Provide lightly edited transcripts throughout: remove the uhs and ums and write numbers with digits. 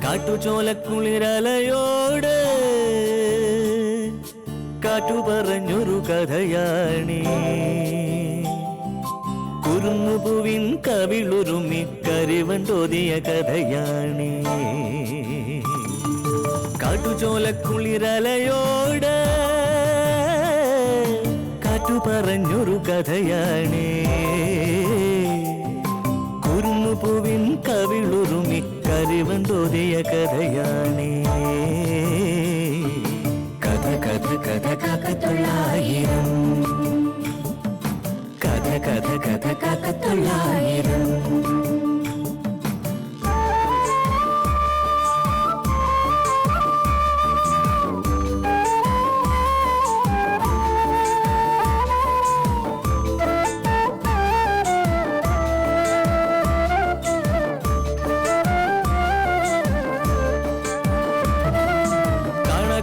കാട്ടുചോലക്കുളിരലയോട് കാറ്റു പറഞ്ഞൊരു കഥയാണീ. കുരുന്നുപൂവിൻ കവിളുരുമി കരിവൻ തോതിയ കഥയാണീ. കാട്ടുചോലക്കുളിരലയോട് കാറ്റു പറഞ്ഞൊരു കഥയാണീ. കുരുന്നുപൂവിൻ കവിളുരുമി കരിവൻ തോതിയ കഥയാണീ. കഥ കഥ കഥ കാക്കത്തൊള്ളായിരം, കഥ കഥ കഥ കാക്കത്തൊള്ളായിരം.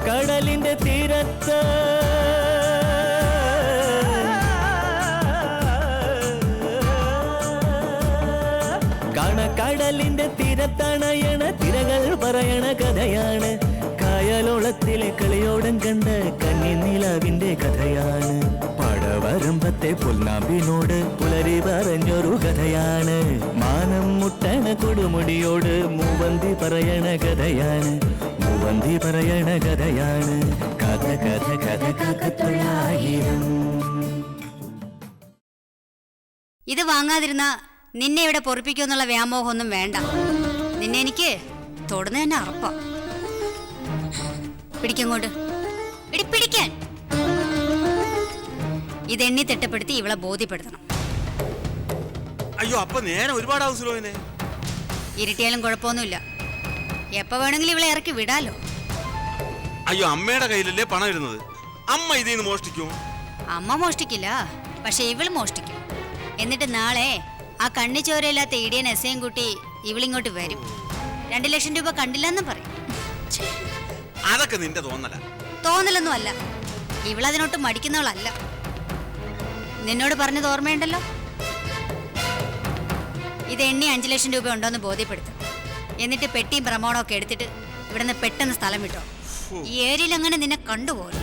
കടലിന്റെ തീരത്ത് കടലിന്റെ തീരത്തണയണ തിരകൾ പറയണ കഥയാണ്. കായലോളത്തിലെ കളിയോടം കണ്ട കന്നിനിലാവിന്റെ കഥയാണ്. പടവരമ്പത്തെ പുൽനാമ്പിനോട് പുലരി പറഞ്ഞൊരു കഥയാണ്. മാനം മുട്ടണ കൊടുമുടിയോട് മൂവന്തി പറയണ കഥയാണ്. മൂവന്തി പറയണ കഥയാണ്. കഥ കഥ കഥ കാക്കത്തൊള്ളായിരം. ഇത് വാങ്ങാതിരുന്ന നിന്നെ ഇവിടെ പൊറിപ്പിക്കുമെന്നുള്ള വ്യാമോഹമൊന്നും വേണ്ട. നിന്നെ എനിക്ക് തൊടുന്ന തന്നെ അറപ്പാ. പിടിക്കങ്ങോട്ട്, പിടിക്കാൻ. ഇതെണ്ണി തിട്ടപ്പെടുത്തി ഇവളെ ബോധ്യപ്പെടുത്തണം. അയ്യോ, അപ്പൊ നേരെ ഒരുപാടാവും സുലോചനെ. ഇരുട്ടിയാലും കുഴപ്പമൊന്നുമില്ല. എപ്പോ വേണമെങ്കിലും ഇവളെ ഇറക്കി വിടാലോ. അയ്യോ, അമ്മയുടെ കയ്യിലല്ലേ പണം ഇരുന്നത്. അമ്മ ഇതിന്ന് മോഷ്ടിക്കും? അമ്മ മോഷ്ടിക്കില്ല, പക്ഷെ ഇവള് മോഷ്ടിക്കും. എന്നിട്ട് നാളെ ആ കണ്ണിച്ചോരയില്ലാത്ത ഇടിയൻ എസ്സയും കൂട്ടി ഇവളിങ്ങോട്ട് വരും. 2 ലക്ഷം രൂപ കണ്ടില്ലെന്ന് പറയും. അതൊക്കെ നിന്റെ തോന്നലൊന്നും അല്ല. ഇവളതിനോട്ട് മടിക്കുന്നവളല്ല. നിന്നോട് പറഞ്ഞത് ഓർമ്മയുണ്ടല്ലോ. ഇത് എണ്ണി 5 ലക്ഷം രൂപ ഉണ്ടോന്ന് ബോധ്യപ്പെടുത്തും. എന്നിട്ട് പെട്ടിയും പ്രമാണവും ഒക്കെ എടുത്തിട്ട് ഇവിടുന്ന് പെട്ടെന്ന് സ്ഥലം വിട്ടോ. ഈ ഏരിയയിൽ അങ്ങനെ നിന്നെ കണ്ടുപോലും.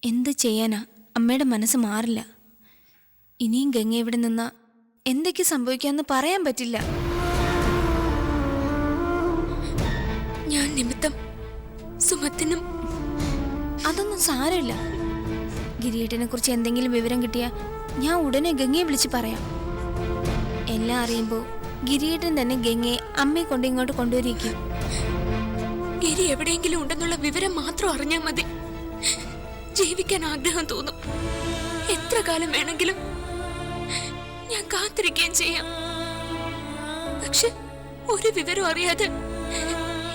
എന്ത് ചെയ്യാനാ, അമ്മയുടെ മനസ്സ് മാറില്ല. ഇനിയും ഗംഗ ഇവിടെ നിന്നാ എന്തൊക്കെ സംഭവിക്കാന്ന് പറയാൻ പറ്റില്ല. ഞാൻ നിമിത്തം സുമത്തിനും അതൊന്നും സാരമില്ല. ഗിരിയേട്ടനെ കുറിച്ച് എന്തെങ്കിലും വിവരം കിട്ടിയാ ഞാൻ ഉടനെ ഗംഗയെ വിളിച്ച് പറയാം. എല്ലാം അറിയുമ്പോ ഗിരിയേട്ടൻ തന്നെ ഗംഗയെ അമ്മയെ കൊണ്ട് ഇങ്ങോട്ട് കൊണ്ടുവരിക്കും. ഗിരി എവിടെയെങ്കിലും ഉണ്ടെന്നുള്ള വിവരം മാത്രം അറിഞ്ഞാൽ മതി. ജീവിക്കാൻ ആഗ്രഹം തോന്നും. എത്ര കാലം വേണമെങ്കിലും ഞാൻ കാത്തിരിക്കുകയും ചെയ്യാം. പക്ഷെ ഒരു വിവരം അറിയാതെ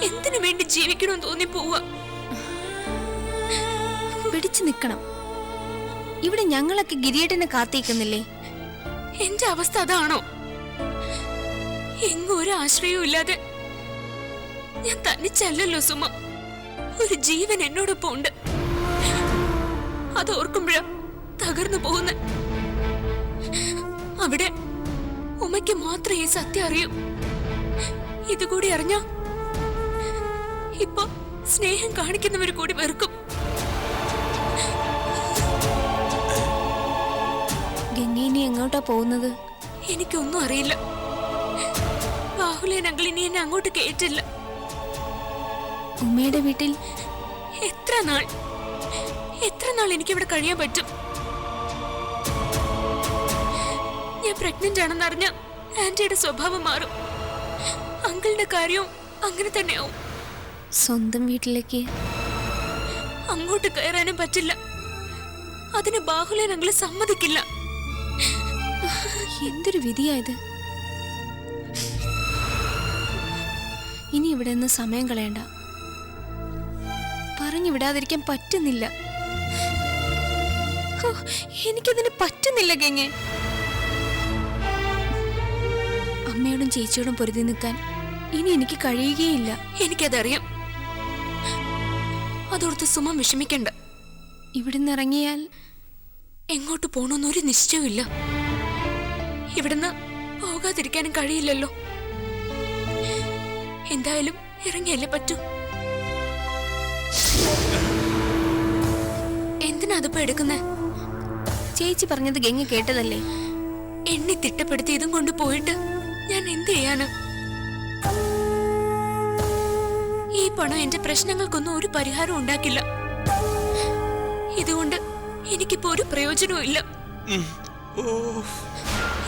എന്തിനു വേണ്ടി ജീവിക്കണമെന്ന് തോന്നിപ്പോവുക. പിടിച്ചു നിൽക്കണം. ഇവിടെ ഞങ്ങളൊക്കെ ഗിരിയേട്ടനെ കാത്തിരിക്കുന്നില്ലേ? എന്റെ അവസ്ഥ അതാണോ? എങ്ങും ഒരു ആശ്രയവും ഇല്ലാതെ ഞാൻ തനിച്ചല്ലല്ലോ സുമ. ഒരു ജീവൻ എന്നോടൊപ്പം ഉണ്ട്. അത് ഓർക്കുമ്പോഴാ തകർന്നു പോകുന്ന. അവിടെ ഉമ്മയ്ക്ക് മാത്രമേ ഈ സത്യം അറിയൂ. ഇതുകൂടി അറിഞ്ഞ ഇപ്പൊ സ്നേഹം കാണിക്കുന്നവര് കൂടി വെറുക്കും. ഗംഗേനി എങ്ങോട്ടാ പോകുന്നത്? എനിക്കൊന്നും അറിയില്ല. ബാഹുലേൻ അങ്കിൾ ഇനി എന്നെ അങ്ങോട്ട് കേറ്റില്ല. ഉമ്മയുടെ വീട്ടിൽ എത്ര നാൾ എനിക്കിവിടെ കഴിയാൻ പറ്റും? ഞാൻ പ്രഗ്നന്റ് ആണെന്നറിഞ്ഞ ആന്റിയുടെ സ്വഭാവം മാറും. അങ്കിളിന്റെ കാര്യവും അങ്ങനെ തന്നെയാവും. സ്വന്തം വീട്ടിലേക്ക് അങ്ങോട്ട് കയറാനും പറ്റില്ല. അതിന് ബാഹുലേൻ അങ്കിള് സമ്മതിക്കില്ല. എന്തൊരു വിധിയായത്. ഇനി ഇവിടെ നിന്ന് സമയം കളയണ്ട. പറഞ്ഞു വിടാതിരിക്കാൻ പറ്റുന്നില്ല. എനിക്കതിന് പറ്റുന്നില്ല ഗംഗെ. അമ്മയോടും ചേച്ചിയോടും പൊരുതി നിൽക്കാൻ ഇനി എനിക്ക് കഴിയുകയില്ല. എനിക്കതറിയാം. അതോർത്ത് സുമ വിഷമിക്കണ്ട. ഇവിടുന്ന് ഇറങ്ങിയാൽ എങ്ങോട്ട് പോണോന്നൊരു നിശ്ചയമില്ല. ഇവിടുന്ന് പോകാതിരിക്കാനും കഴിയില്ലല്ലോ. എന്തായാലും ഇറങ്ങിയല്ലേ പറ്റൂ. എന്തിനാ അതിപ്പോ എടുക്കുന്നേ? ചേച്ചി പറഞ്ഞത് ഗംഗ കേട്ടതല്ലേ? എന്നെ തിട്ടപ്പെടുത്തി ഇതും കൊണ്ട് പോയിട്ട് ഞാൻ എന്ത് ചെയ്യാന്? ഈ പണം എന്റെ പ്രശ്നങ്ങൾക്കൊന്നും ഒരു പരിഹാരം ഉണ്ടാക്കില്ല. ഇതുകൊണ്ട് എനിക്കിപ്പോ ഒരു പ്രയോജനവും ഇല്ല.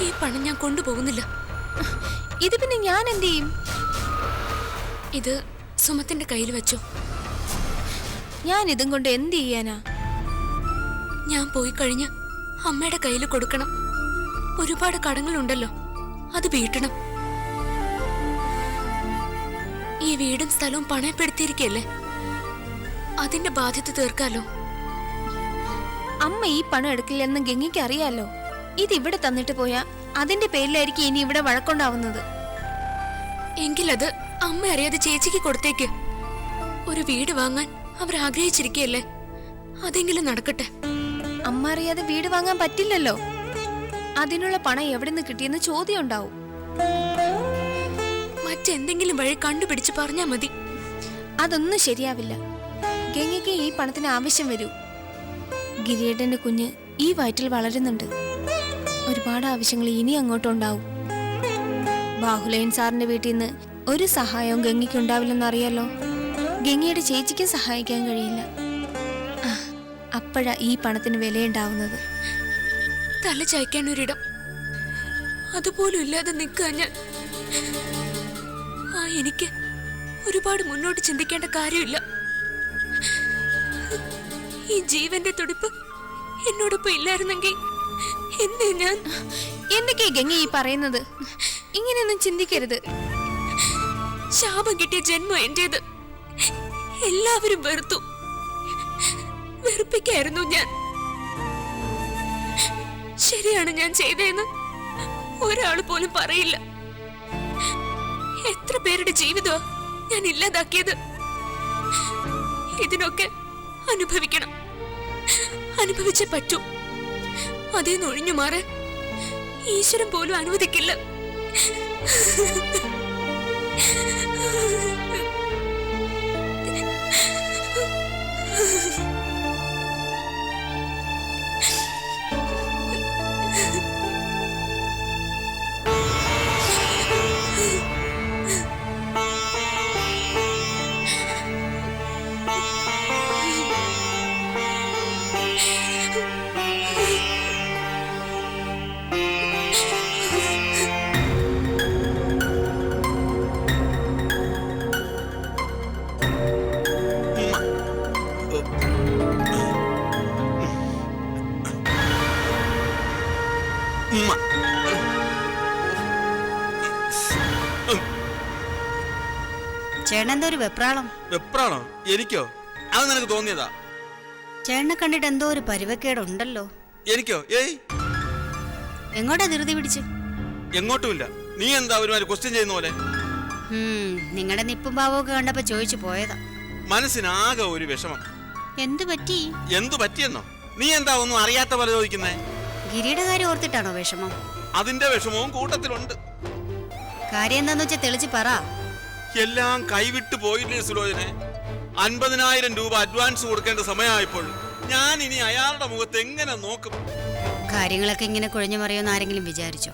ഈ പണം ഞാൻ കൊണ്ടുപോകുന്നില്ല. ഇത് പിന്നെ ഞാൻ എന്ത് ചെയ്യും? ഇത് സുമത്തിന്റെ കയ്യിൽ വെച്ചോ. ഞാൻ ഇതും കൊണ്ട് എന്ത് ചെയ്യാനാ? ഞാൻ പോയി കഴിഞ്ഞ് അമ്മയുടെ കയ്യിൽ കൊടുക്കണം. ഒരുപാട് കടങ്ങളുണ്ടല്ലോ, അത് വീട്ടണം. ഈ വീടും സ്ഥലവും പണയപ്പെടുത്തിയിരിക്കല്ലേ, അതിന്റെ ബാധ്യത തീർക്കാലോ. അമ്മ ഈ പണം എടുക്കില്ലെന്ന് ഗംഗയ്ക്ക് അറിയാലോ. ഇത് ഇവിടെ തന്നിട്ട് പോയാ അതിന്റെ പേരിലായിരിക്കും ഇനി ഇവിടെ വഴക്കുണ്ടാവുന്നത്. എങ്കിലത് അമ്മ അറിയാതെ ചേച്ചിക്ക് കൊടുത്തേക്ക്. ഒരു വീട് വാങ്ങാൻ അവർ ആഗ്രഹിച്ചിരിക്കല്ലേ, അതെങ്കിലും നടക്കട്ടെ. അമ്മ അറിയാതെ വീട് വാങ്ങാൻ പറ്റില്ലല്ലോ. അതിനുള്ള പണം എവിടെ നിന്ന് കിട്ടിയെന്ന് ചോദ്യം ഉണ്ടാവും. മറ്റെന്തെങ്കിലും വഴി കണ്ടുപിടിച്ച് പറഞ്ഞാ മതി. അതൊന്നും ശരിയാവില്ല. ഗംഗയ്ക്ക് ഈ പണത്തിന് ആവശ്യം വരൂ. ഗിരിയേട്ടന്റെ കുഞ്ഞ് ഈ വയറ്റിൽ വളരുന്നുണ്ട്. ഒരുപാട് ആവശ്യങ്ങൾ ഇനി അങ്ങോട്ടുണ്ടാവും. ബാഹുലയൻ സാറിന്റെ വീട്ടിൽ നിന്ന് ഒരു സഹായവും ഗംഗയ്ക്ക് ഉണ്ടാവില്ലെന്ന് അറിയാലോ. ഗംഗയുടെ ചേച്ചിക്കും സഹായിക്കാൻ കഴിയില്ല. അപ്പോഴാ ഈ പണത്തിന് വിലയുണ്ടാവുന്നത്. തല ചായ്ക്കാൻ ഒരിടം അതുപോലും ഇല്ലാതെ നിൽക്കുക ഞാൻ. എനിക്ക് ഒരുപാട് മുന്നോട്ട് ചിന്തിക്കേണ്ട കാര്യമില്ല. ഈ ജീവന്റെ തുടിപ്പ് എന്നോടൊപ്പം ഇല്ലായിരുന്നെങ്കിൽ എന്നെ ഞാൻ... എന്തൊക്കെയാ ഗംഗ ഈ പറയുന്നത്? ഇങ്ങനെയൊന്നും ചിന്തിക്കരുത്. ശാപം കിട്ടിയ ജന്മം എന്റേത്. എല്ലാവരും വെറുത്തു. വെറുപ്പിക്കായിരുന്നു ഞാൻ. ശരിയാണ് ഞാൻ ചെയ്തതെന്ന് ഒരാൾ പോലും പറയില്ല. എത്ര പേരുടെ ജീവിതമാ ഞാൻ ഇല്ലാതാക്കിയത്. ഇതിനൊക്കെ അനുഭവിക്കണം. അനുഭവിച്ചേ പറ്റൂ. അതേന്ന് ഒഴിഞ്ഞു മാറാൻ ഈശ്വരൻ പോലും അനുവദിക്കില്ല. ചേട്ടനെന്തോ ഒരു വെപ്രാളം. വെപ്രാണോ? എനിക്കോ? അത് നിനക്ക് തോന്നിയതാ? ചേട്ടനെ കണ്ടിട്ട് എന്തോ ഒരു പരുവക്കേടുണ്ടല്ലോ. എനിക്കോ? ഏയ്, എങ്ങോട്ടാ ധൃതി പിടിച്ച്? എങ്ങോട്ടുമില്ല. നീ എന്താ ഒരുമാതിരി ക്വസ്റ്റ്യൻ ചെയ്യുന്ന പോലെ? നിങ്ങളുടെ നിപ്പും ഭാവമൊക്കെ കണ്ടപ്പോ ചോദിച്ചു പോയതാ. മനസ്സിനാകെ ഒരു വിഷമം. എന്തു പറ്റി? എന്തു പറ്റിയെന്നോ? നീ എന്താ ഒന്നും അറിയാത്ത പോലെ ചോദിക്കുന്നേ? ഗിരിയുടെ കാര്യം ഓർത്തിട്ടാണോ വിഷമം? അതിന്റെ വിഷമവും കൂട്ടത്തിലുണ്ട്. കാര്യം എന്താന്ന് വെച്ചാ തെളിച്ച് പറ. എല്ലാം കൈവിട്ട് പോയില്ലേ സുലോചനെ? 50,000 രൂപ അഡ്വാൻസ് കൊടുക്കേണ്ട സമയമായപ്പോൾ ഞാൻ ഇനി അയാളുടെ മുഖത്ത് എങ്ങനെ നോക്കും? കാര്യങ്ങളൊക്കെ ഇങ്ങനെ കുഴഞ്ഞു മറിയോന്ന് ആരെങ്കിലും വിചാരിച്ചോ?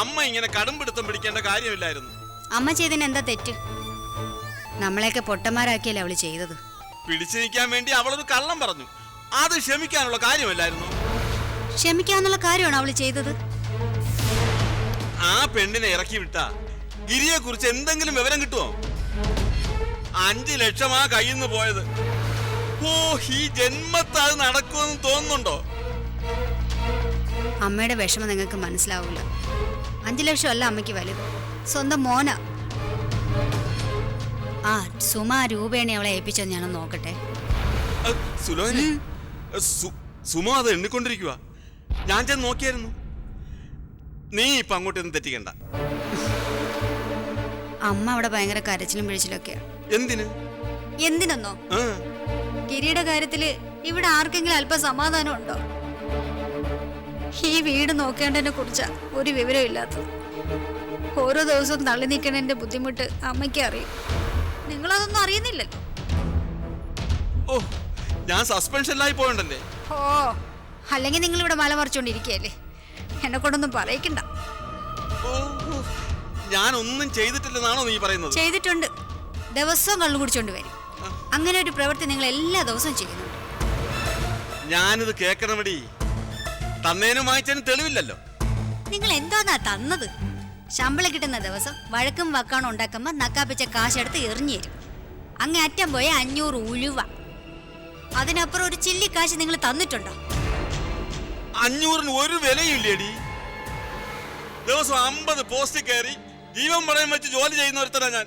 അമ്മ ഇങ്ങനെ കടുംപിടുത്തം പിടിക്കേണ്ട കാര്യമില്ലായിരുന്നു. അമ്മ ചെയ്തതിന് എന്താ തെറ്റ്? നമ്മളെയൊക്കെ പൊട്ടന്മാരാക്കിയല്ലേ അവള് ചെയ്തത്. പിടിച്ചു നിൽക്കാൻ വേണ്ടി അവളൊരു കള്ളം പറഞ്ഞു. അത് ക്ഷമിക്കാനുള്ള കാര്യമല്ലായിരുന്നു. ക്ഷമിക്കാന്നുള്ള കാര്യമാണ് അവള് ചെയ്തത്. ആ പെണ്ണിനെ ഇറക്കി വിട്ട ഗിരിയെ കുറിച്ച് എന്തെങ്കിലും വിവരം കിട്ടുമോ? 5 ലക്ഷമാ കയ്യിൽ നിന്ന് പോയത്. ഓ, ഈ ജന്മത്ത് അത് നടക്കുമെന്ന് തോന്നുന്നുണ്ടോ? അമ്മയുടെ വിഷമം നിങ്ങൾക്ക് മനസ്സിലാവില്ല. 5 ലക്ഷം അല്ല അമ്മയ്ക്ക് വലുത്, സ്വന്തം മോന. ആ സുമ രൂപേണ അവളെ ഏൽപ്പിച്ചത് ഞാനൊന്ന് നോക്കട്ടെ. സുലോചനെ, സുമ അത് എണ്ണിക്കൊണ്ടിരിക്കുക. ഞാൻ ചെന്ന് നോക്കിയായിരുന്നു. നീ ഇപ്പൊ അങ്ങോട്ടൊന്നും തെറ്റിക്കണ്ട. അമ്മ അവിടെ ഭയങ്കര കരച്ചിലും പിഴിച്ചിലൊക്കെയാ. എന്തിന്? എന്തിനെന്നോ? ആ, ഗിരിയുടെ കാര്യത്തില് ഇവിടെ ആർക്കെങ്കിലും അല്പം സമാധാനം ഉണ്ടോ? ഈ വീട് നോക്കേണ്ടതിനെ കുറിച്ചാ ഒരു വിവരമില്ലാത്തത്. ഓരോ ദിവസവും തള്ളി നിൽക്കണതിന്റെ ബുദ്ധിമുട്ട് അമ്മയ്ക്ക് അറിയും. നിങ്ങളതൊന്നും അറിയുന്നില്ലല്ലോ. ഓ, ഞാൻ സസ്പെൻഷനിലായി പോയണ്ടല്ലേ. ഓ, അല്ലെങ്കിൽ നിങ്ങൾ ഇവിടെ മല മറിച്ചോണ്ടിരിക്കുകയല്ലേ. എന്നെ കൊണ്ടൊന്നും പറയിക്കണ്ട. ഓ, ഞാൻ ഒന്നും ചെയ്തിട്ടില്ലെന്നാണോ നീ പറയുന്നത്? ചെയ്തിട്ടുണ്ട്. ദിവസവും കള്ളു കുടിച്ചോണ്ട് വരും. അങ്ങനെ ഒരു പ്രവൃത്തി നിങ്ങൾ എല്ലാ ദിവസവും ചെയ്യുന്നുണ്ട്. ഞാനിത് കേൾക്കണമടി. തന്നേനും വാങ്ങിച്ചതിനും തെളിവില്ലല്ലോ. നിങ്ങൾ എന്തോന്നാ തന്നത്? ശമ്പളം കിട്ടുന്ന ദിവസം വഴക്കും വക്കാണോ ഉണ്ടാക്കുമ്പോ നക്കാപ്പിച്ച കാശെടുത്ത് എറിഞ്ഞു തരും. അങ്ങ് അറ്റം പോയ 500 ഉലുവ. അതിനപ്പുറം ഒരു ചില്ലി കാശ് നിങ്ങൾ തന്നിട്ടുണ്ടോ? 500-ന് ഒരു വിലയില്ലേടി. ദിവസം 50 പോസ്റ്റ് കയറി ജീവൻ പണയം വെച്ച് ജോലി ചെയ്യുന്ന ഒരുത്തനാ ഞാൻ.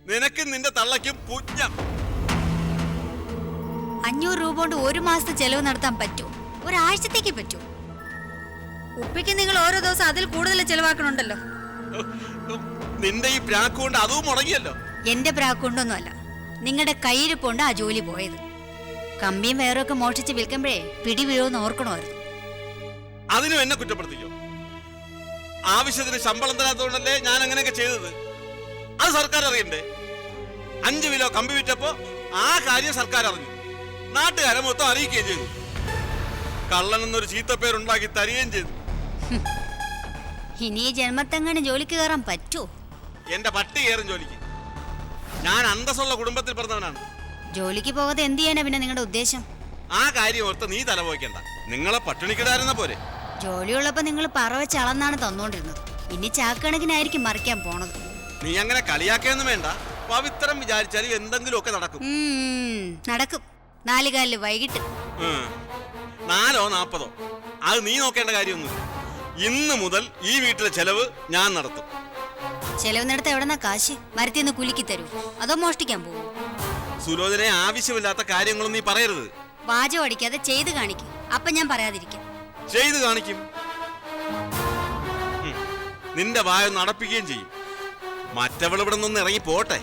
നിനക്കും നിന്റെ തള്ളയ്ക്കും പുഞ്ഞം. 500 രൂപ കൊണ്ട് ഒരു മാസത്തെ ചെലവ് നടത്താൻ പറ്റുമോ? ഒരാഴ്ചത്തേക്ക് പറ്റുമോ? ഉപ്പയ്ക്ക് നിങ്ങൾ ഓരോ ദിവസം അതിൽ കൂടുതൽ ചെലവാക്കണുണ്ടല്ലോ. നിന്റെ ഈ പ്രാക്ക് കൊണ്ട് അതും മുടങ്ങിയല്ലോ. എന്റെ പ്രാക്കൊണ്ടൊന്നുമല്ല, നിങ്ങളുടെ കയ്യിരിപ്പുണ്ട് ആ ജോലി പോയത്. കമ്പിയും വേറൊക്കെ മോഷിച്ച് വിൽക്കുമ്പോഴേ പിടി വീഴുമെന്ന് ഓർക്കണമായിരുന്നു. അതിനും എന്നെ കുറ്റപ്പെടുത്തിക്കോ. ആവശ്യത്തിന് ശമ്പളം തരാത്തതുകൊണ്ടല്ലേ ഞാൻ അങ്ങനെയൊക്കെ ചെയ്തത്. അത് സർക്കാർ അറിയണ്ടേ? 5 കിലോ കമ്പി വിറ്റപ്പോ ആ കാര്യം സർക്കാർ അറിഞ്ഞു. നാട്ടുകാരെ മൊത്തം അറിയിക്കുകയും ചെയ്തു. കള്ളനെന്നൊരു ചീത്തപ്പേരുണ്ടാക്കി തരികയും ചെയ്തു. ഇനി ഈ ജന്മത്തെങ്ങനെ ജോലിക്ക് കയറാൻ പറ്റുമോ? എന്റെ പട്ടി കയറും ജോലിക്ക്. ഞാൻ അന്തസ്സുള്ള കുടുംബത്തിൽ പിറന്നവനാണ്. ജോലിക്ക് പോകാതെ എന്ത് ചെയ്യാനാ പിന്നെ നിങ്ങളുടെ ഉദ്ദേശം? ആ കാര്യം ഓർത്ത് നീ തലപോയിക്കണ്ട. നിങ്ങളെ പട്ടിണിക്കിടായിരുന്ന പോരെ. ജോലിയുള്ളപ്പോ നിങ്ങൾ പറവച്ച് അളന്നാണ് തന്നോണ്ടിരുന്നത്. ഇനി ചാക്കണക്കിനായിരിക്കും മറിക്കാൻ പോണത്. നീ അങ്ങനെ കളിയാക്കിയൊന്നും വേണ്ട. പവിത്രം വിചാരിച്ചാലും എന്തെങ്കിലുമൊക്കെ നടക്കും. നടക്കും. 4 കാലില് വൈകിട്ട്. 4 or 40 അത് നീ നോക്കേണ്ട കാര്യമൊന്നുമില്ല. ഇന്ന് മുതൽ ഈ വീട്ടിലെ ചെലവ് ഞാൻ നടത്തും. ചെലവ് നടത്ത എവിടെന്നാ കാശ്? മരത്തിന്ന് കുലുക്കി തരൂ, അതോ മോഷ്ടിക്കാൻ പോകും? സുലോചനെ ആവശ്യമില്ലാത്ത കാര്യങ്ങളൊന്നും നീ പറയരുത്. വാചകം അടിക്കാതെ ചെയ്ത് കാണിക്കും. അപ്പൊ ഞാൻ പറയാതിരിക്കും. ചെയ്ത് കാണിക്കും. നിന്റെ വായൊന്ന് അടപ്പിക്കുകയും ചെയ്യും. മറ്റവൾ ഇവിടെ നിന്ന് ഇറങ്ങി പോട്ടെ.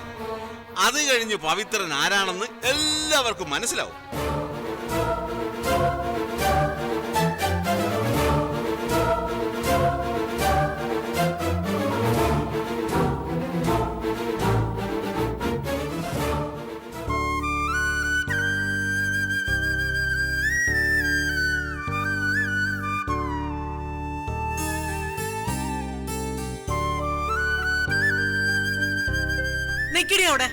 അത് കഴിഞ്ഞ് പവിത്രൻ ആരാണെന്ന് എല്ലാവർക്കും മനസ്സിലാവും. നിക്കടി അവിടെ.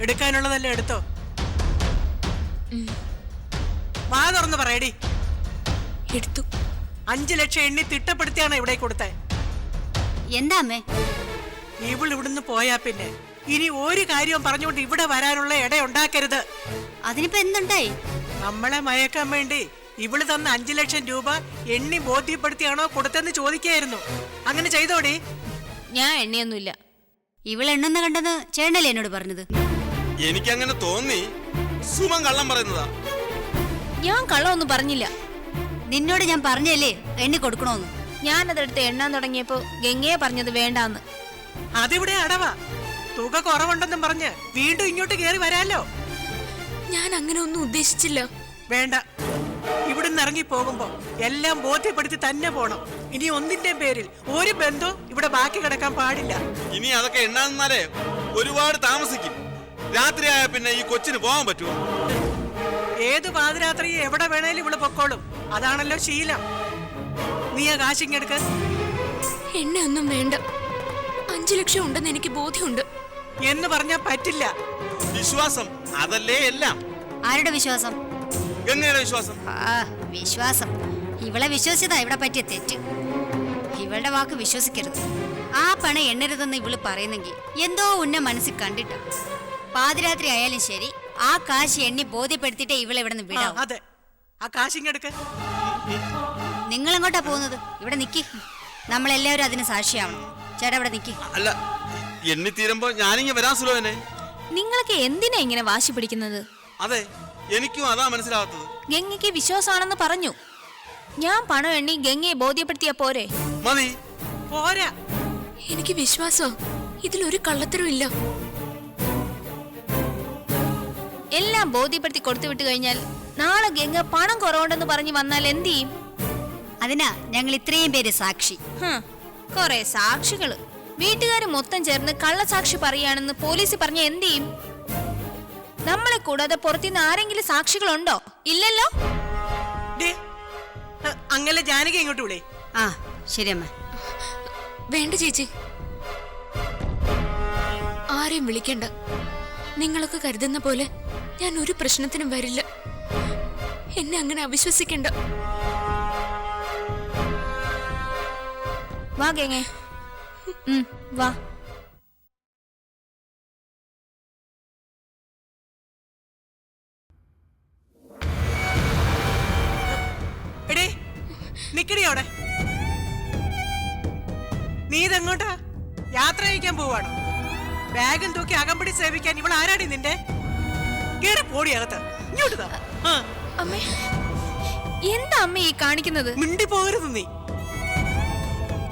എടുക്കാനുള്ളതല്ലേ എടുത്തോ. വാ തുറന്ന് പറയടി. എടുത്തു. 5 ലക്ഷം എണ്ണി തിട്ടപ്പെടുത്തിയാണ് ഇവിടെ കൊടുത്തേ. എന്താ അമ്മേ? ഇവിടുന്ന് പോയാ പിന്നെ ഇനി ഒരു കാര്യവും പറഞ്ഞുകൊണ്ട് ഇവിടെ വരാനുള്ള ഇട ഉണ്ടാക്കരുത്. അതിനിപ്പോ എന്തുണ്ടായി? നമ്മളെ മയക്കാൻ വേണ്ടി ഇവള് തന്ന 5 ലക്ഷം രൂപ എണ്ണി ബോധ്യപ്പെടുത്തിയാണോ കൊടുത്തെന്ന് ചോദിക്കായിരുന്നു. അങ്ങനെ ചെയ്തോടി. ഞാൻ എണ്ണയൊന്നുമില്ല. ഇവളെണ്ണെന്ന് കണ്ടെന്ന് ചേട്ടനല്ലേ എന്നോട് പറഞ്ഞത്? എനിക്കങ്ങനെ തോന്നി. സുമൻ കള്ളം പറയുന്നതാ. ഞാൻ കള്ളമൊന്നും പറഞ്ഞില്ല. നിന്നോട് ഞാൻ പറഞ്ഞല്ലേ എണ്ണി കൊടുക്കണോന്ന്. ഞാനതെടുത്ത് എണ്ണാൻ തുടങ്ങിയപ്പോ ഗംഗയെ പറഞ്ഞത് വേണ്ടാന്ന്. അതിവിടെ അടവാ. തുക കുറവുണ്ടെന്നും പറഞ്ഞ് വീണ്ടും ഇങ്ങോട്ട് കേറി വരാലോ. ഞാൻ അങ്ങനെ ഒന്നും ഉദ്ദേശിച്ചില്ല. വേണ്ട. ഇവിടുന്ന് ഇറങ്ങി പോകുമ്പോ എല്ലാം ബോധ്യപ്പെടുത്തി തന്നെ പോണം. ഇനി ഒന്നിന്റെ പേരിൽ ഒരു ബന്ധവും ഇവിടെ ബാക്കി കിടക്കാൻ പാടില്ല. ഇനി അതൊക്കെ എണ്ണാന്നാലേ ഒരുപാട് താമസിക്കും. രാത്രിയായ പിന്നെ ഈ കൊച്ചിന് പോകാൻ പറ്റുമോ? ഏത് പാതിരാത്രി എവിടെ വേണേലും ഇവിടെ പൊക്കോളും. അതാണല്ലോ ശീലം. നീ ആ കാശിങ്ങെടുക്ക. എണ്ണയൊന്നും വേണ്ട. 5 ലക്ഷം ഉണ്ടെന്ന് എനിക്ക് ബോധ്യമുണ്ട്. എന്ന് പറഞ്ഞാ പറ്റില്ല. വിശ്വാസം അതല്ലേ എല്ലാം. ആരുടെ വിശ്വാസം? ഗംഗയുടെ വിശ്വാസം. വിശ്വാസം. ഇവളെ വിശ്വസിച്ചതാ ഇവിടെ പറ്റിയ തെറ്റ്. ഇവളുടെ വാക്ക് വിശ്വസിക്കരുത്. ആ പണം എണ്ണരുതെന്ന് ഇവള് പറയുന്നെങ്കിൽ എന്തോ ഉന്ന മനസ്സിൽ കണ്ടിട്ടാ. പാതിരാത്രി ആയാലും ശരി ആ കാശ് എണ്ണി ബോധ്യപ്പെടുത്തിട്ടേ ഇവളെ ഇവിടെ നിന്ന് വിടാം. അതെ, ആ കാശിങ്ങെടുക്ക. നിങ്ങൾ എങ്ങോട്ടാ പോകുന്നത്? ഇവിടെ നിക്കി. നമ്മളെല്ലാവരും അതിന് സാക്ഷിയാവണം. ചേട്ടാ ഇവിടെ നിക്കി. അല്ല, എണ്ണി തീരുമ്പോ ഞാനിങ്ങ വരാൻ സുലോചനെ. നിങ്ങളൊക്കെ എന്തിനാ ഇങ്ങനെ വാശി പിടിക്കുന്നത്? അതെ, എനിക്കും അതാ മനസ്സിലാവാത്തത്. ഗംഗയ്ക്ക് വിശ്വാസമാണെന്ന് പറഞ്ഞു. ഞാൻ പണം എണ്ണി ഗംഗയെ ബോധ്യപ്പെടുത്തിയ പോരെ? മതി. പോരാ. എനിക്ക് വിശ്വാസം ഇതിലൊരു കള്ളത്തരവും ഇല്ല. എല്ലാം ബോധ്യപ്പെടുത്തി കൊടുത്തു വിട്ട് കഴിഞ്ഞാൽ നാളെ ഗംഗ പണം കുറവുണ്ടെന്ന് പറഞ്ഞു വന്നാൽ എന്ത് ചെയ്യും? അതിനാ ഞങ്ങൾ ഇത്രയും പേര് സാക്ഷി. കൊറേ സാക്ഷികള് വീട്ടുകാര് മൊത്തം ചേർന്ന് കള്ളസാക്ഷി പറയാണെന്ന് പോലീസ് പറഞ്ഞ എന്ത് ചെയ്യും? നമ്മളെ കൂടാതെ പുറത്തുനിന്ന് ആരെങ്കിലും സാക്ഷികളുണ്ടോ? ഇല്ലല്ലോ. അങ്ങനെ ജാനകി ഇങ്ങോട്ട് വിളേ. ആ ശരിയമ്മ. വേണ്ട ചേച്ചി, ആരെയും വിളിക്കണ്ട. നിങ്ങളൊക്കെ കരുതുന്ന പോലെ ഞാൻ ഒരു പ്രശ്നത്തിനും വരില്ല. എന്നെ അങ്ങനെ അവിശ്വസിക്കണ്ട. വാ ഗംഗേ, വാ. എടേ നിക്കടി അവിടെ. നീ ഇതെങ്ങോട്ടാ? യാത്ര അയക്കാൻ പോവാണോ? ബാഗും തൂക്കി അകമ്പടി സേവിക്കാൻ ഇവൾ ആരാടി നിന്റെ? കേറി പോടി അകത്ത്. ഇങ്ങോട്ട് താ. അമ്മേ, എന്താ അമ്മ ഈ കാണിക്കുന്നത്? മിണ്ടി പോകരുത് നീ.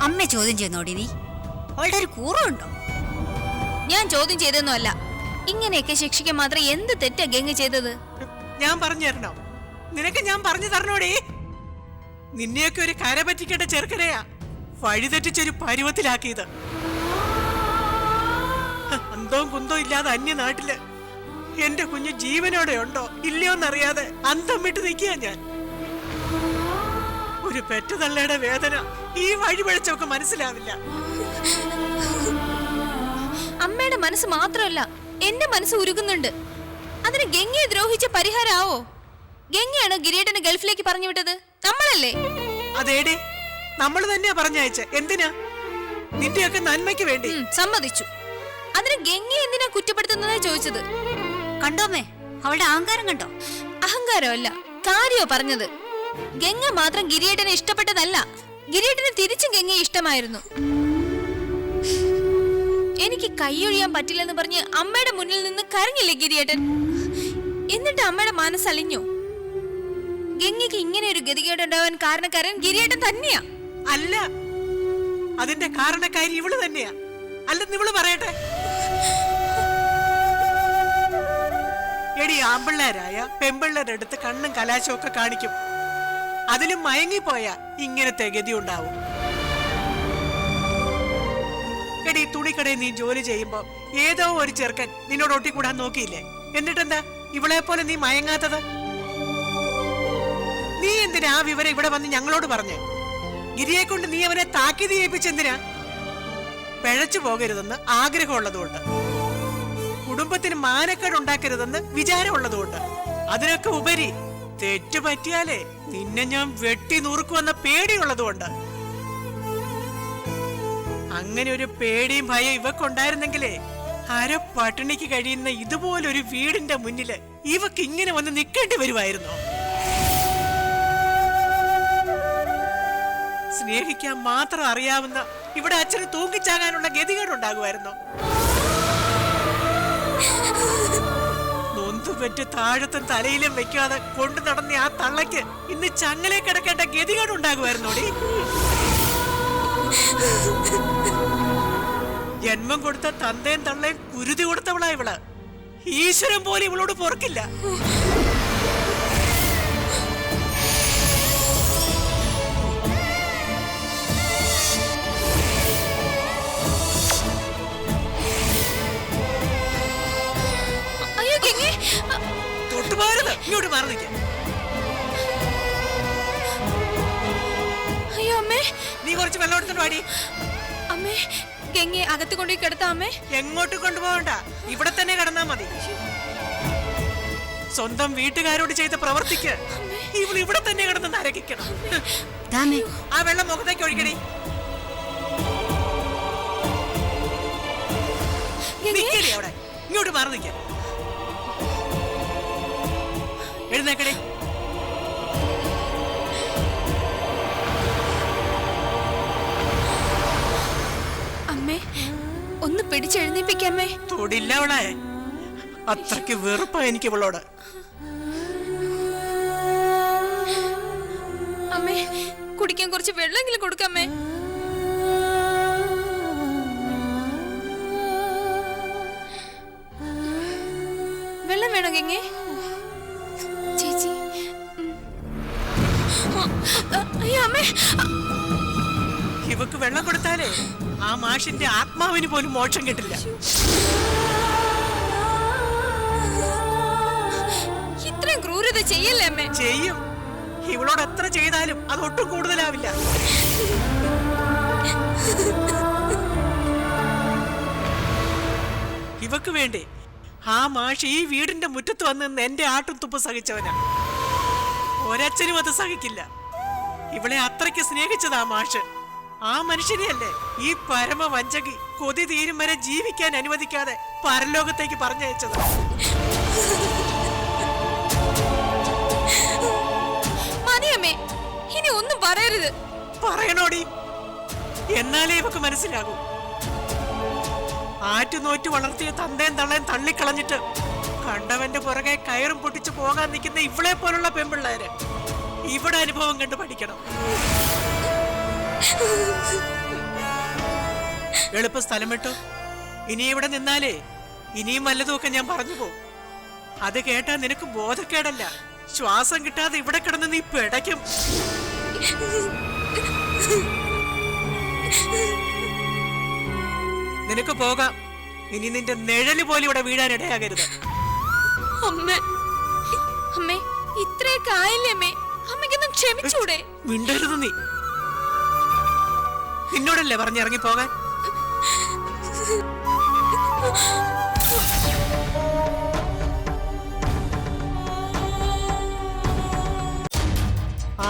അമ്മ ചോദ്യം ചെയ്യുന്നോടി നീ? അവളുടെ ഒരു കൂറുണ്ടോ? ഞാൻ ചോദ്യം ചെയ്തൊന്നും അല്ല. ഇങ്ങനെയൊക്കെ ശിക്ഷിക്കാൻ മാത്രം എന്ത് തെറ്റാ ഗംഗ ചെയ്തത്? ഞാൻ പറഞ്ഞു തരണോ? നിനക്ക് ഞാൻ പറഞ്ഞു തരണോടേ? നിന്നെയൊക്കെ ഒരു കര പറ്റിക്കേണ്ട ചെറുക്കനെയാ വഴിതെറ്റിച്ചൊരു പരുവത്തിലാക്കിയത്. അന്തവും കുന്തവും ഇല്ലാതെ അന്യനാട്ടില് എന്റെ കുഞ്ഞ് ജീവനോടെ ഉണ്ടോ ഇല്ലയോന്നറിയാതെ അന്തം വിട്ട് നിൽക്കുക ഞാൻ. ഒരു പെറ്റുതള്ളയുടെ വേദന ഈ വഴിപഴച്ചവർക്ക് മനസ്സിലാവില്ല. അമ്മയുടെ മനസ്സ് മാത്രമല്ല, എന്റെ മനസ്സ് ഉരുകുന്നുണ്ട്. അതിന് ഗംഗയെ ദ്രോഹിച്ച പരിഹാരമാവോ? ഗംഗയാണ് ഗിരീട്ടനെ ഗൾഫിലേക്ക് പറഞ്ഞു വിട്ടത്, നമ്മളല്ലേ? അതേടെ, നമ്മൾ തന്നെയാ പറഞ്ഞയച്ച. എന്തിനാ? നിന്റെയൊക്കെ നന്മയ്ക്ക് വേണ്ടി. സമ്മതിച്ചു. അതിന് ഗംഗ എന്തിനാ കുറ്റപ്പെടുത്തുന്നതാ ചോദിച്ചത്. കണ്ടോമേ, അവളുടെ അഹങ്കാരം കണ്ടോ? അഹങ്കാരമല്ല, കാര്യോ പറഞ്ഞത്. ഗംഗ മാത്രം ഗിരീട്ടനെ ഇഷ്ടപ്പെട്ടതല്ല, ഗിരീട്ടന് തിരിച്ചും ഗംഗയെ ഇഷ്ടമായിരുന്നു. എനിക്ക് കൈയൊഴിയാൻ പറ്റില്ലെന്ന് പറഞ്ഞ് അമ്മയുടെ മുന്നിൽ നിന്ന് കരഞ്ഞില്ലേ ഗിരീട്ടൻ? എന്നിട്ട് അമ്മയുടെ മനസ്സലിഞ്ഞോ? ഗംഗയ്ക്ക് ഇങ്ങനെ ഒരു ഗതികേടുണ്ടാവാൻ കാരണക്കാരൻ ഗിരീട്ടൻ തന്നെയാ. അല്ല, അതിന്റെ കാരണക്കാരി ഇവള് തന്നെയാ. അല്ലെന്ന് ഇവള് പറയട്ടെ. എടി, ആമ്പിള്ളേരായ പെമ്പിള്ളേരുടെ അടുത്ത് കണ്ണും കലാശവും ഒക്കെ കാണിക്കും. അതിലും മയങ്ങിപ്പോയാ ഇങ്ങനത്തെ ഗതി ഉണ്ടാവും. എടി, തുണിക്കടയിൽ നീ ജോലി ചെയ്യുമ്പോ ഏതോ ഒരു ചെറുക്കൻ നിന്നോട് ഒട്ടിക്കൂടാൻ നോക്കിയില്ലേ? എന്നിട്ടെന്താ ഇവളെ പോലെ നീ മയങ്ങാത്തത്? നീ എന്തിനാ ആ വിവരം ഇവിടെ വന്ന് ഞങ്ങളോട് പറഞ്ഞേ? ഗിരിയെ കൊണ്ട് നീ അവനെ താക്കീത് ചെയ്യിപ്പിച്ചെന്തിനാ? പിഴച്ചു പോകരുതെന്ന് ആഗ്രഹമുള്ളതുകൊണ്ട്, കുടുംബത്തിന് മാനക്കേട് ഉണ്ടാക്കരുതെന്ന് വിചാരമുള്ളതുകൊണ്ട്, അതിനൊക്കെ ഉപരി തെറ്റു പറ്റിയാലേ നിന്നെ ഞാൻ വെട്ടി നുറുക്കുവെന്ന പേടിയുള്ളതുകൊണ്ട്. അങ്ങനെ ഒരു പേടിയും ഭയം ഇവക്കുണ്ടായിരുന്നെങ്കിലേ അര പട്ടിണിക്ക് കഴിയുന്ന ഇതുപോലൊരു വീടിന്റെ മുന്നില് ഇവക്ക് ഇങ്ങനെ വന്ന് നിൽക്കേണ്ടി വരുമായിരുന്നോ? സ്നേഹിക്കാൻ മാത്രം അറിയാവുന്ന ഇവിടെ അച്ഛന് തൂങ്ങിച്ചാകാനുള്ള ഗതികേടുണ്ടാകുമായിരുന്നോ? നൊന്തുപെറ്റ് താഴത്തും തലയിലും വെക്കാതെ കൊണ്ടു നടന്ന ആ തള്ളയ്ക്ക് ഇന്ന് ചങ്ങലെ കിടക്കേണ്ട ഗതികേടുണ്ടാകുമായിരുന്നോടി? ജന്മം കൊടുത്ത തന്തയും തള്ളയും കുരുതി കൊടുത്തവളാ ഇവള്. ഈശ്വരൻ പോലെ ഇവളോട് പൊറുക്കില്ല. തൊട്ടുപോരുത്, ഇങ്ങോട്ട് മാറി നിൽക്കാം. അയ്യോ അമ്മേ, നീ കുറച്ച് വെള്ളം എടുത്തിട്ട് വാടി. അമ്മേ, ഗംഗയെ അകത്ത് കൊണ്ടുപോയി കിടത്താം അമ്മേ. എങ്ങോട്ട് കൊണ്ടുപോകണ്ട, ഇവിടെ തന്നെ കിടന്നാ മതി. സ്വന്തം വീട്ടുകാരോട് ചെയ്ത പ്രവർത്തിക്ക് ഇവൾ ഇവിടെ തന്നെ കിടന്ന് നരകിക്കണം. ആ വെള്ളം മുഖത്തേക്ക് ഒഴിക്കണേ. നിക്കടി അവിടെ, ഇങ്ങോട്ട് മാറി നിൽക്കാം. എഴുന്നേക്കടേ. അമ്മേ, ഒന്ന് പിടിച്ചെഴുന്നേപ്പിക്കാമേ. തൊടില്ല അവളെ, അത്രയ്ക്ക് വെറുപ്പാ എനിക്ക് ഇവളോട്. അമ്മേ, കുടിക്കാൻ കുറച്ച് വെള്ളമെങ്കിലും കൊടുക്കാമേ. വെള്ളം വേണോ ഗംഗേ? ചേച്ചി. അയ്യോ അമ്മേ. ഇവക്ക് വെള്ളം കൊടുത്താലേ ആ മാഷിന്റെ ആത്മാവിന് പോലും മോക്ഷം കിട്ടില്ല. ഇത്രയും ക്രൂരത ചെയ്യല്ലേ അമ്മേ? ചെയ്യും. ഇവളോട് എത്ര ചെയ്താലും അതൊട്ടും കൂടുതലാവില്ല. ഇവക്ക് വേണ്ടി ആ മാഷ് ഈ വീടിന്റെ മുറ്റത്ത് വന്ന് നിന്ന് എന്റെ ആട്ടും തുപ്പ് സഹിച്ചവനാ. ഒരച്ഛനും അത് സഹിക്കില്ല. ഇവളെ അത്രയ്ക്ക് സ്നേഹിച്ചതാ മാഷ്. ആ മനുഷ്യനെയല്ലേ ഈ പരമ വഞ്ചകി കൊതി തീരും വരെ ജീവിക്കാൻ അനുവദിക്കാതെ പരലോകത്തേക്ക് പറഞ്ഞയച്ചത്. മതിയമ്മേ, ഇനി ഒന്നും പറയരുത്. പറയണോടി, എന്നാലേ ഇവക്ക് മനസ്സിലാകൂ. ആറ്റുനോറ്റ് വളർത്തിയ തന്തേം തള്ളേം തള്ളിക്കളഞ്ഞിട്ട് കണ്ടവന്റെ പുറകെ കയറും പൊട്ടിച്ചു പോകാൻ നിൽക്കുന്ന ഇവളെ പോലുള്ള പെൺപിള്ളേര് ഇവിടെ അനുഭവം കണ്ടു പഠിക്കണം. എളുപ്പ സ്ഥലം വിട്ടോ. ഇനി ഇവിടെ നിന്നാലേ ഇനിയും വല്ലതുമൊക്കെ ഞാൻ പറഞ്ഞു പോകും. അത് കേട്ടാ നിനക്ക് ബോധക്കേടല്ല, ശ്വാസം കിട്ടാതെ ഇവിടെ കിടന്ന് നീ പിടയ്ക്കും. നിനക്ക് പോകാം. ഇനി നിന്റെ നിഴല് പോലും ഇവിടെ വീഴാൻ ഇടയാകരുത്. അമ്മേ, അമ്മേ, ഇത്രയൊക്കെ ആയില്ലേ അമ്മേ? അമ്മയ്ക്കൊന്നും ക്ഷമിച്ചൂടെ? മിണ്ടരുത് നീ. നിന്നോടല്ലേ പറഞ്ഞിറങ്ങി പോകാൻ?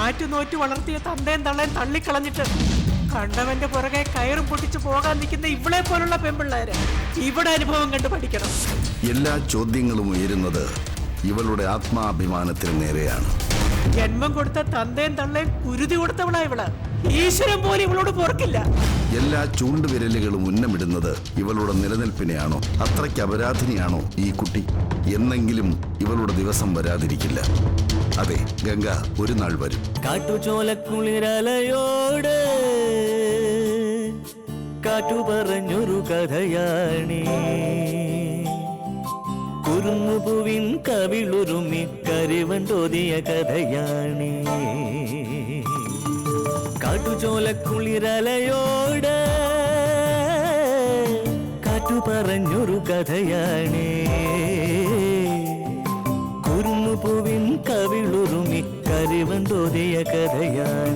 ആറ്റുനോറ്റ് വളർത്തിയ തന്തേം തള്ളേം തള്ളിക്കളഞ്ഞിട്ട് കണ്ടവന്റെ പുറകെ കയറും പൊട്ടിച്ചു പോകാൻ നിൽക്കുന്ന ഇവളെ പോലുള്ള പെൺപിള്ളേര് ഇവിടെ അനുഭവം കണ്ടു പഠിക്കണം. എല്ലാ ചോദ്യങ്ങളും ഉയരുന്നത് ഇവളുടെ ആത്മാഭിമാനത്തിന് നേരെയാണ്. ജന്മം കൊടുത്ത തന്തേം തള്ളേം കുരുതി കൊടുത്തവളാ ഇവള്. ഈശ്വരൻ പോലും ഇവളോട് പൊറുക്കില്ല. എല്ലാ ചൂണ്ടുവിരലുകളും ഉന്നമിടുന്നത് ഇവളുടെ നിലനിൽപ്പിനെയാണോ? അത്രയ്ക്ക് അപരാധിനിയാണോ ഈ കുട്ടി? എന്നെങ്കിലും ഇവളുടെ ദിവസം വരാതിരിക്കില്ല. അതെ, ഗംഗ ഒരു നാൾ വരും. കാട്ടുചോലക്കുളിരലയോട് കാറ്റു പറഞ്ഞൊരു കഥയാണേ, കുരുന്നുപൂവിൻ കവിളുരുമി കരിവണ്ടോതിയ കഥയാണേ. കാട്ടുചോലക്കുളിരലയോട് കാറ്റു പറഞ്ഞൊരു കഥയാണേ, കുരുന്നുപൂവിൻ കവിളുരുമി കരിവണ്ടോതിയ കഥയാണേ.